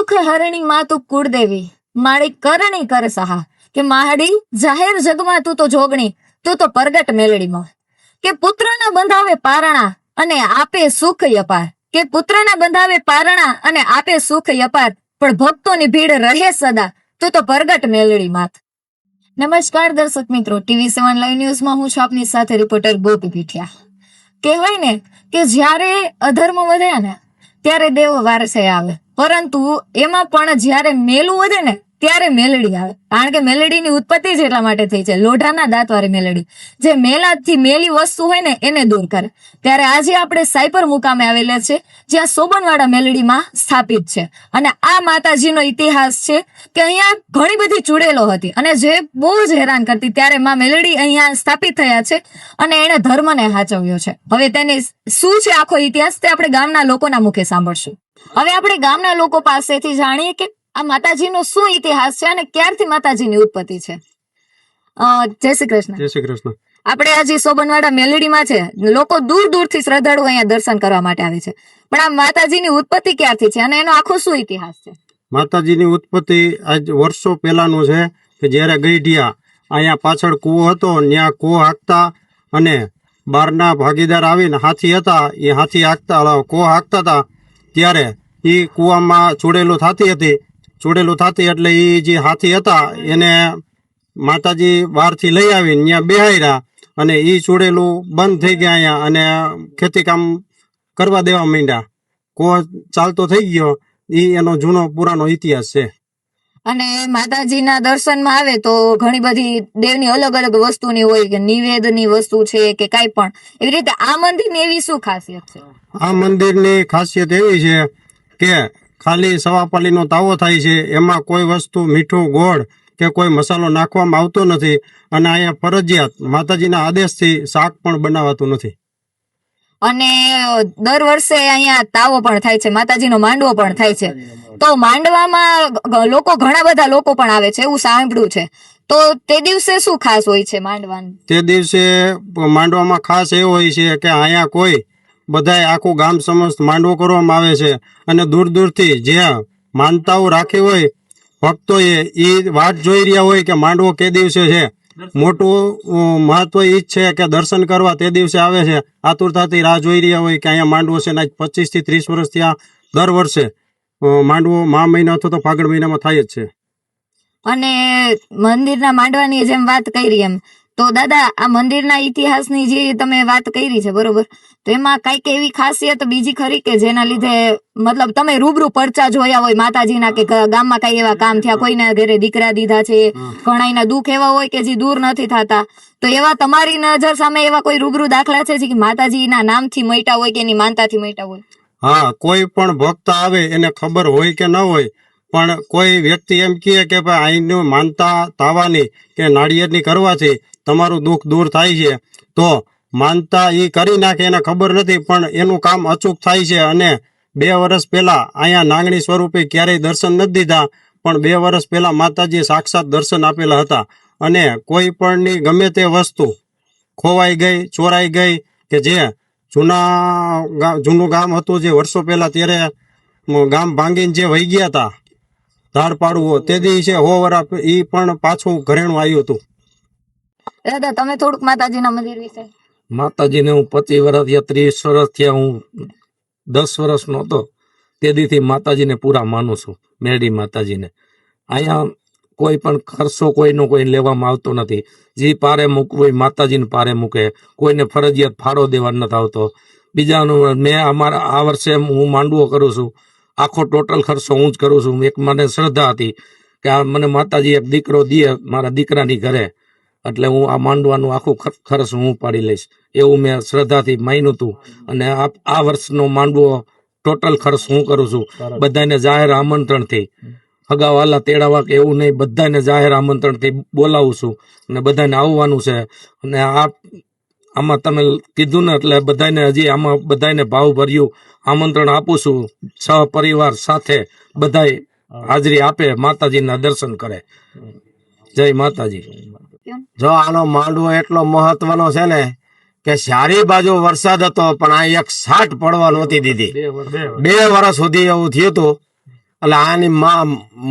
સુખ હરણી માં તું કુળદેવી, મારી કરણી કર સહા, કે માડી જાહેર જગમાં તું તો જોગણી, તું તો પ્રગટ મેલડીમાં, કે પુત્રના બંધાવે પારણા અને આપે સુખ અપાર, કે પુત્રના બંધાવે પારણા અને આપે સુખ અપાર, પણ ભક્તોની ભીડ રહે સદા, તું તો પ્રગટ મેલડી માત. નમસ્કાર દર્શક મિત્રો, TV7 લાઈવ ન્યૂઝમાં હું છું આપની સાથે રિપોર્ટર ગોપી પીઠિયા. કહેવાય ને કે જ્યારે અધર્મ વધે ને ત્યારે દેવ વારસે આવે, પરંતુ એમાં પણ જ્યારે મેલું વધે ને ત્યારે મેલડી આવે. કારણ કે મેલડીની ઉત્પત્તિ જ એટલા માટે થઈ છે, લોઢાના દાંત વાળી મેલડી, જે મેલાથી મેલી વસ્તુ હોય ને એને દૂર કરે. ત્યારે આજે આપણે સાયપર મુકામે આવેલા છે, જ્યાં સોબનવાડા મેલડીમાં સ્થાપિત છે. અને આ માતાજીનો ઇતિહાસ છે કે અહીંયા ઘણી બધી ચૂડેલો હતી અને જે બહુ જ હેરાન કરતી, ત્યારે માં મેલડી અહીંયા સ્થાપિત થયા છે અને એને ધર્મને સાચવ્યો છે. હવે તેની શું છે આખો ઇતિહાસ તે આપણે ગામના લોકોના મુખે સાંભળશું. હવે આપણે ગામના લોકો પાસેથી જાણીએ કે આ માતાજીનો શું ઇતિહાસ છે અને ક્યારથી માતાજીની ઉત્પત્તિ છે. જય શ્રી કૃષ્ણ. જય શ્રી કૃષ્ણ. આપણે આજે સોબનવાડા મેલડીમાં છે, લોકો દૂર દૂરથી શ્રદ્ધાળુઓ અહીંયા દર્શન કરવા માટે આવે છે, પણ આ માતાજીની ઉત્પત્તિ ક્યારથી છે અને એનો આખો શું ઇતિહાસ છે? માતાજીની ઉત્પત્તિ આજ વર્ષો પહેલાનું છે કે જ્યારે ગઈઢિયા અહીંયા પાછળ કૂવો હતો, ત્યાં કૂવો હાંકતા અને બહારના ભાગીદાર આવીને હાથી હતા, એ હાથી હાંકતા કૂવો હાંકતા હતા, ત્યારે એ કૂવામાં ચૂડેલું થતી હતી. ચૂડેલું થતી એટલે એ જે હાથી હતા એને માતાજી બહારથી લઈ આવીને ત્યાં બેહાર્યા અને એ ચૂડેલું બંધ થઈ ગયા અહીંયા અને ખેતી કામ કરવા દેવા માંડ્યા. કૂવો ચાલતો થઈ ગયો. એ એનો જૂનો પુરાનો ઇતિહાસ છે. અને માતાજીના દર્શનમાં આવે તો ઘણી બધી દેવની અલગ અલગ વસ્તુની હોય, કે નિવેદની વસ્તુ છે કે કાંઈ પણ. એવી રીતે આ મંદિરની એવી શું ખાસિયત છે? આ મંદિરની ખાસિયત એવી છે કે ખાલી સવાપાલીનો તાવો થાય છે, એમાં કોઈ વસ્તુ મીઠું ગોળ કે કોઈ મસાલો નાખવામાં આવતો નથી અને અહીંયા ફરજિયાત માતાજીના આદેશથી શાક પણ બનાવાતું નથી. અને દર વર્ષે અહીંયા તાવો પણ થાય છે, માતાજીનો માંડવો પણ થાય છે. તો માંડવામાં ઘણા બધા લોકો પણ આવે છે એવું સાંભળ્યું છે. તો તે દિવસે શું ખાસ હોય છે માંડવાનું? તે દિવસે માંડવામાં ખાસ એવું હોય છે કે અહીંયા કોઈ બધાય આખું ગામ સમસ્ત માંડવો કરવામાં આવે છે અને દૂર દૂરથી જ્યાં માનતાઓ રાખી હોય ભક્તોએ એ વાટ જોઈ રહ્યા હોય કે માંડવો કે દિવસે છે. મોટું મહત્વ એ જ છે કે દર્શન કરવા તે દિવસે આવે છે, આતુરતાથી રાહ જોઈ રહ્યા હોય કે અહીંયા માંડવો છે. 25 થી 30 વર્ષથી આ દર વર્ષે માંડવો મહા મહિના અથવા તો ફાગણ મહિનામાં થાય જ છે. અને મંદિરના માંડવાની જેમ વાત કરી એમ તો દાદા, આ મંદિરના ઇતિહાસની જે તમે વાત કરી છે બરોબર, તો એમાં કઈક એવી ખાસિયત બીજી ખરી કે જેના લીધે મતલબ તમે રૂબરૂ પરચા જોયા હોય માતાજીના, કે ગામમાં કઈ એવા કામ થયા, કોઈના ઘરે દીકરા દીધા છે, ઘણાના દુઃખ એવા હોય કે જે દૂર નથી થતા, તો એવા તમારી નજર સામે એવા કોઈ રૂબરૂ દાખલા છે કે માતાજીના નામથી મટ્યા હોય કે એની માનતાથી મટ્યા હોય? હા, કોઈ પણ ભક્ત આવે એને ખબર હોય કે ન હોય, પણ કોઈ વ્યક્તિ એમ કહે કે ભાઈ અહીંની માનતા તાવાની કે નાળિયેરની કરવાથી તમારું દુઃખ દૂર થાય છે, તો માનતા એ કરી નાખે, એને ખબર નથી પણ એનું કામ અચૂક થાય છે. અને 2 વર્ષ પહેલા અહીંયા નાંગણી સ્વરૂપે ક્યારેય દર્શન નથી દીધા, પણ 2 વર્ષ પહેલા માતાજીએ સાક્ષાત દર્શન આપેલા હતા. અને કોઈ પણની ગમે તે વસ્તુ ખોવાઈ ગઈ, ચોરાઈ ગઈ, કે જે જૂનું ગામ હતું જે વર્ષો પહેલા, ત્યારે ગામ ભાંગીને જે વહી ગયા હતા ધાડ પાડવું, તે દિવસે 100 વર્ષ એ પણ પાછું ઘરેણું આવ્યું હતું. દાદા, તમે થોડુંક માતાજીના મંદિર વિશે. માતાજીને હું 25 વર્ષ યા 30 વર્ષ થયા, હું 10 વર્ષનો હતો તે દીથી માતાજીને પૂરા માનું છું, મેરડી માતાજીને. અહીંયા કોઈ પણ ખર્ચો કોઈનો કોઈ લેવામાં આવતો નથી. જે પારે મૂકવું હોય માતાજીને પારે મૂકે, કોઈને ફરજિયાત ફાળો દેવા નથી આવતો. બીજાનું મેં અમારા આ વર્ષે હું માંડવો કરું છું, આખો ટોટલ ખર્ચો હું જ કરું છું. એક મને શ્રદ્ધા હતી કે આ મને માતાજી એક દીકરો દે મારા દીકરાની ઘરે, એટલે હું આ માંડવાનું આખું ખર્ચ હું ઉપાડી લઈશ, એવું મેં શ્રદ્ધાથી માન્યું હતું. અને આ વર્ષનો માંડવો ટોટલ ખર્ચ હું કરું છું. બધાને જાહેર આમંત્રણથી, હગાવાલા તેડાવા કે એવું નહીં, બધાને જાહેર આમંત્રણથી બોલાવું છું અને બધાને આવવાનું છે. અને આમાં તમે કીધું ને એટલે બધાને હજી આમાં બધાને ભાવભર્યું આમંત્રણ આપું છું. સહપરિવાર સાથે બધાય હાજરી આપે, માતાજીના દર્શન કરે. જય માતાજી. જો આનો માંડવો એટલો મહત્વનો છે ને કે ચારે બાજુ વરસાદ હતો પણ આ એક છાંટ પડવા નહોતી દીધી. 2 વર્ષ સુધી એવું થયું હતું એટલે આની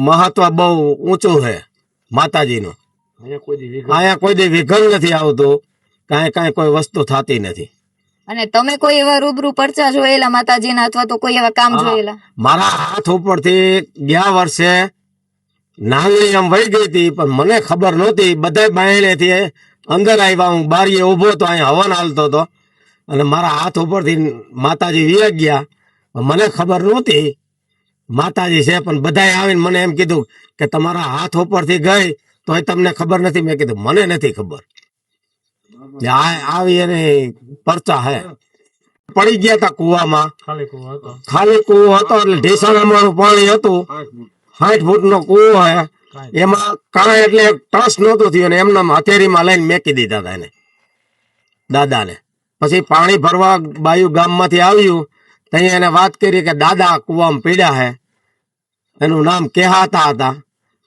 મહત્વ બહુ ઊંચું છે માતાજીનું. અહીંયા કોઈ દી વિઘન અહીંયા કોઈ દી વિઘન નથી આવતું, કાંઈ કોઈ વસ્તુ થતી નથી. અને તમે કોઈ એવા રૂબરૂ પરચા જોયેલા માતાજીના અથવા તો કોઈ એવા કામ હા. જોયેલા? મારા હાથ ઉપરથી ગયા વર્ષે નાંગણી આમ વહી ગઈ હતી, પણ મને ખબર નહોતી. બધા બાયણેથી અંદર આવ્યા, હું બારીએ ઊભો તો અહીંયા હવન હાલતો હતો, અને મારા હાથ ઉપરથી માતાજી વિયા ગયા. મને ખબર નહોતી માતાજી છે, પણ બધાએ આવીને મને એમ કીધું કે તમારા હાથ ઉપરથી ગઈ તોય તમને ખબર નથી. મેં કીધું મને નથી ખબર. આવી એની પરચા હે. પડી ગયા હતા કુવામાં, ખાલી કૂવો હતો. ખાલી કૂવો હતો, એટલે ઢીસાણામાં પાણી હતું. 60 ફૂટનો કૂવો હે. એમાં કાંઈ એટલે ટસ નહોતું થયું, અને એમના હથેળીમાં લઈને મેકી દીધા હતા એને, દાદાને. પછી પાણી ભરવા બાયુ ગામમાંથી આવ્યું, ત્યાં એને વાત કરી કે દાદા કૂવામાં પીડ્યા હે. એનું નામ કહેતા હતા,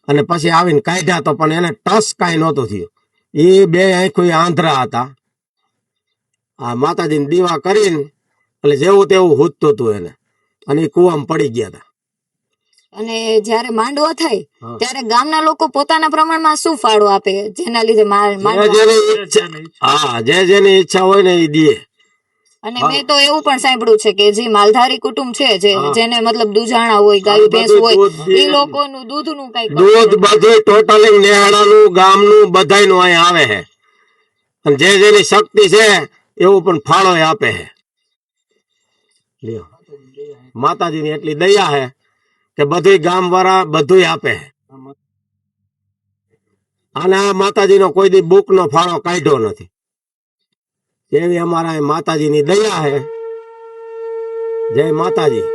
અને પછી આવીને કાઢ્યા તો પણ એને ટસ કાંઈ નહોતું થયું. એ બે આંખો આંધળા હતા. આ માતાજીને દીવા કરીને એટલે જેવું તેવું હૂજતું હતું એને, અને એ કૂવામાં પડી ગયા હતા. અને જ્યારે માંડવો થાય હા. ત્યારે ગામના લોકો પોતાના પ્રમાણમાં શું ફાળો આપે જેના લીધે જે માંડવો? જેની ઈચ્છા, હા, જે જેની ઈચ્છા હોય ને એ દે. અને મેં તો એવું પણ સાંભળ્યું છે કે જે માલધારી કુટુંબ છે, હા. જેને મતલબ દૂધાણા હોય, ગાય ભેંસ બધું હોય, દૂધ દે. એ લોકોનું દૂધનું કઈ દૂધ બધું ટોટલી નેહાડાનું ગામનું બધાયનું અહીં આવે છે. અને જે જેની શક્તિ છે એવું પણ ફાળો આપે છે. લ્યો, માતાજીની એટલી દયા છે કે બધું ગામ વાળા બધું આપે છે. અને આ માતાજીનો કોઈ દી બુકનો ફાળો કાઢ્યો નથી. એવી અમારા અહીં માતાજીની દયા છે. જય માતાજી.